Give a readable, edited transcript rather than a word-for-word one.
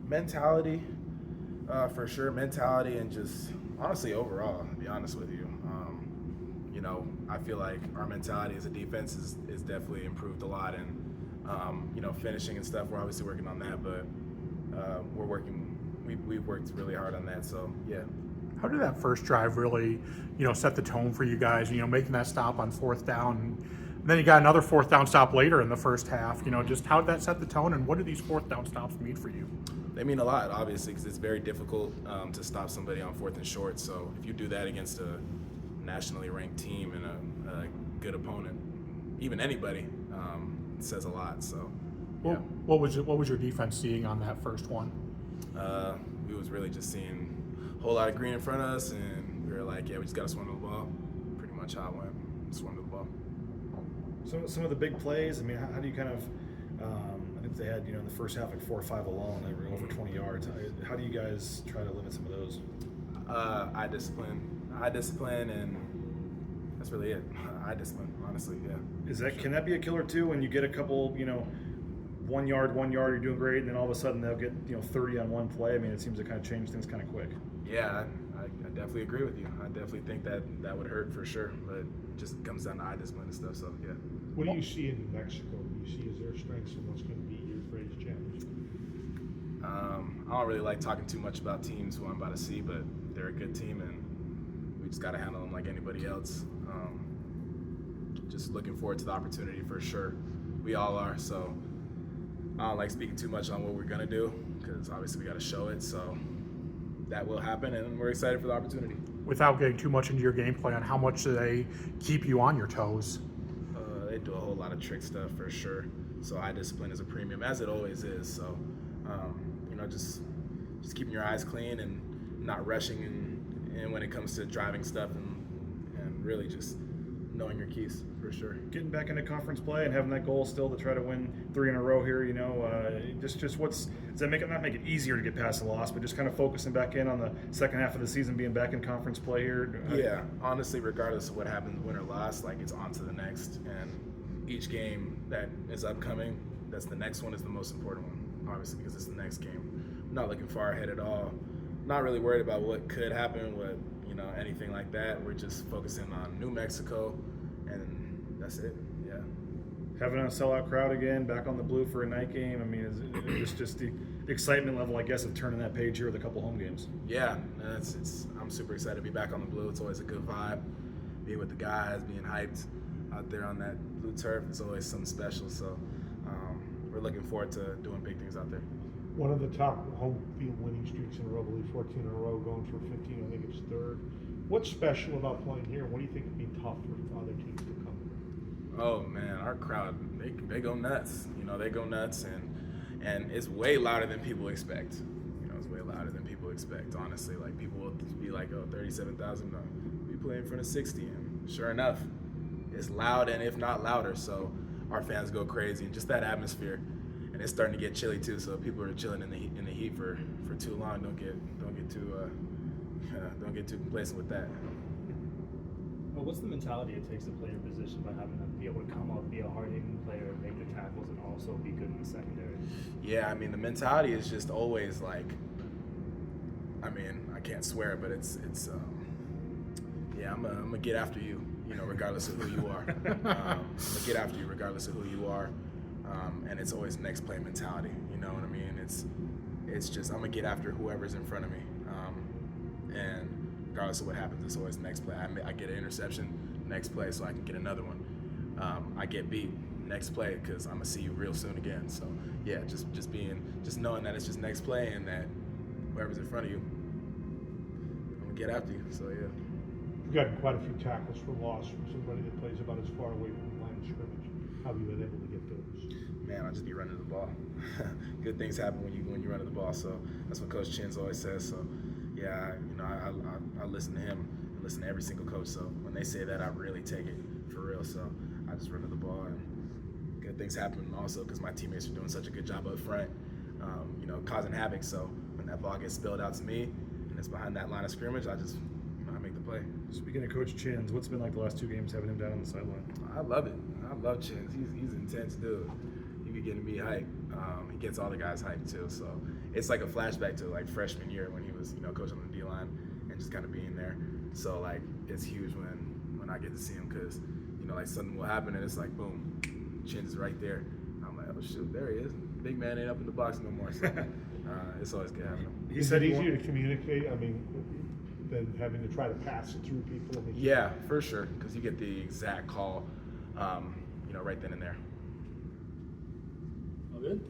Mentality, for sure. Mentality and just honestly overall, to be honest with you. I feel like our mentality as a defense is definitely improved a lot, and finishing and stuff. We're obviously working on that, but we're working. We've worked really hard on that. So yeah. How did that first drive really, set the tone for you guys? Making that stop on fourth down, and then you got another fourth down stop later in the first half. Just how did that set the tone, and what do these fourth down stops mean for you? They mean a lot, obviously, because it's very difficult to stop somebody on fourth and short. So if you do that against a nationally ranked team and a good opponent, even anybody, it says a lot. So, yeah. What was your defense seeing on that first one? We was really just seeing a whole lot of green in front of us, and we were like, yeah, we just got to swim to the ball. Pretty much how it went, swim to the ball. So some of the big plays, I mean, how do you kind of, I think they had, in the first half, like 4 or 5 alone, they were over 20 yards. How do you guys try to limit some of those? Eye discipline, and that's really it. Eye discipline, honestly, yeah. Can that be a killer too when you get a couple, 1 yard, you're doing great, and then all of a sudden they'll get 30 on one play? I mean, it seems to kind of change things kind of quick. Yeah, I definitely agree with you. I definitely think that would hurt for sure, but it just comes down to eye discipline and stuff. So yeah. What do you see in New Mexico? What do you see as their strengths and what's going to be your greatest challenge? I don't really like talking too much about teams who I'm about to see, but they're a good team, and we just got to handle them like anybody else. Just looking forward to the opportunity for sure. We all are, so I don't like speaking too much on what we're going to do because obviously we got to show it, so that will happen, and we're excited for the opportunity. Without getting too much into your game plan, how much do they keep you on your toes? They do a whole lot of trick stuff for sure. So eye discipline is a premium, as it always is. So, just keeping your eyes clean and not rushing and when it comes to driving stuff and really just knowing your keys for sure. Getting back into conference play and having that goal still to try to win 3 in a row here, does that not make it easier to get past the loss, but just kind of focusing back in on the second half of the season, being back in conference play here? Yeah, honestly, regardless of what happens, win or loss, like it's on to the next, and each game that is upcoming, that's the next one is the most important one, obviously, because it's the next game. I'm not looking far ahead at all. Not really worried about what could happen, anything like that. We're just focusing on New Mexico, and that's it. Yeah. Having a sellout crowd again, back on the blue for a night game. I mean, is just the excitement level, I guess, of turning that page here with a couple home games. Yeah, I'm super excited to be back on the blue. It's always a good vibe. Being with the guys, being hyped out there on that blue turf, it's always something special. So we're looking forward to doing big things out there. One of the top home field winning streaks in a row, I believe 14 in a row, going for 15, I think it's third. What's special about playing here? What do you think would be tough for other teams to come? Oh man, our crowd, they go nuts. They go nuts, and it's way louder than people expect. It's way louder than people expect, honestly. Like, people will be like, oh, 37,000, no. We play in front of 60, and sure enough, it's loud, and if not louder, so our fans go crazy, and just that atmosphere. And it's starting to get chilly too, so people are chilling in the heat for too long. Don't get too complacent with that. Well, what's the mentality it takes to play your position by having to be able to come up, be a hard-hitting player, make the tackles, and also be good in the secondary? Yeah, I mean, the mentality is just always like, I mean, I can't swear, but it's I'm gonna get after you, regardless of who you are. I'm gonna get after you regardless of who you are. And it's always next play mentality, you know what I mean? It's just, I'm gonna get after whoever's in front of me. And regardless of what happens, it's always next play. I get an interception, next play, so I can get another one. I get beat, next play, because I'm gonna see you real soon again. So yeah, just knowing that it's just next play and that whoever's in front of you, I'm gonna get after you. So yeah. You've gotten quite a few tackles for loss from somebody that plays about as far away from the line of scrimmage. How have you been able to get those? Man, I'll just be running the ball. Good things happen when you're running the ball. So that's what Coach Chin's always says. So yeah, I listen to him and listen to every single coach. So when they say that, I really take it for real. So I just run the ball, and good things happen also because my teammates are doing such a good job up front, causing havoc. So when that ball gets spilled out to me and it's behind that line of scrimmage, I just I make the play. Speaking of Coach Chin's, what's it been like the last 2 games having him down on the sideline? I love it. I love Chins. He's an intense dude. getting me hyped. He gets all the guys hyped too. So it's like a flashback to like freshman year when he was, coaching on the D line and just kind of being there. So like it's huge when I get to see him because, like something will happen and it's like boom, chin's right there. I'm like, oh shoot, there he is. Big man ain't up in the box no more. So it's always good having him. He Is said it he easier to communicate? I mean, than having to try to pass it through people? I mean, Yeah, for sure, because you get the exact call, right then and there. All good?